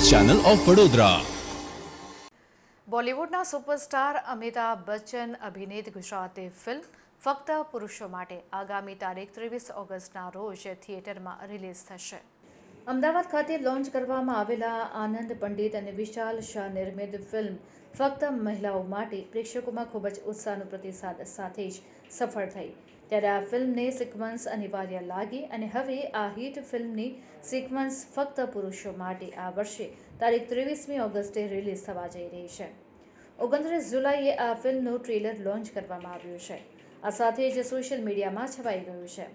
Channel of Vadodara. બોલિવૂડના superstar Amitabh Bachchan અભિનીત Gujarati film ફક્ત પુરુષો માટે આગામી તારીખ 23 ઓગસ્ટના રોજ થિયેટરમાં રિલીઝ થશે. અમદાવાદ ખાતે લોન્ચ કરવામાં આવેલા આનંદ પંડિત અને વિશાલ શાહ નિર્મિત ફિલ્મ ફક્ત મહિલાઓ માટે પ્રેક્ષકોમાં ખૂબ જ ઉત્સાહનો પ્રતિસાદ સાથે જ સફળ થઈ. ત્યારે આ ફિલ્મને સિક્વન્સ અનિવાર્ય લાગી અને હવે આ હિટ ફિલ્મની સિક્વન્સ ફક્ત પુરુષો માટે આ વર્ષે તારીખ 23મી ઓગસ્ટે રિલીઝ થવા જઈ રહી છે. 29 જુલાઈએ આ ફિલ્મનું ટ્રેલર લોન્ચ કરવામાં આવ્યું છે. આ સાથે જ સોશિયલ મીડિયામાં છવાઈ ગયું છે.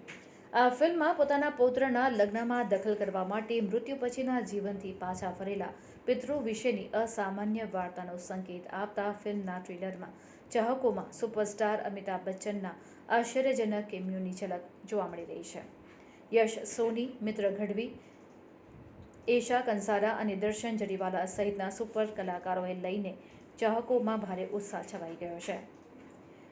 આ ફિલ્મમાં પોતાના પૌત્રના લગ્નમાં દખલ કરવા માટે મૃત્યુ પછીના જીવનથી પાછા ફરેલા પિતૃ વિશેની અસામાન્ય વાર્તાનો સંકેત આપતા ફિલ્મના ટ્રેલરમાં ચાહકોમાં સુપરસ્ટાર અમિતાભ બચ્ચનના આશ્ચર્યજનક કેમિયોની ઝલક જોવા મળી રહી છે. યશ સોની, મિત્ર ગઢવી, એશા કંસારા અને દર્શન જરીવાલા સહિતના સુપર કલાકારોએ લઈને ચાહકોમાં ભારે ઉત્સાહ છવાઈ ગયો છે.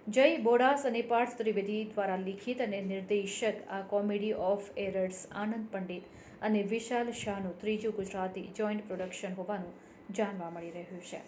જય બોડાસ અને પાર્થ ત્રિવેદી દ્વારા લિખિત અને નિર્દેશક આ કોમેડી ઓફ એરર્સ આનંદ પંડિત અને વિશાલ શાહનું ત્રીજું ગુજરાતી જોઈન્ટ પ્રોડક્શન હોવાનું જાણવા મળી રહ્યું છે.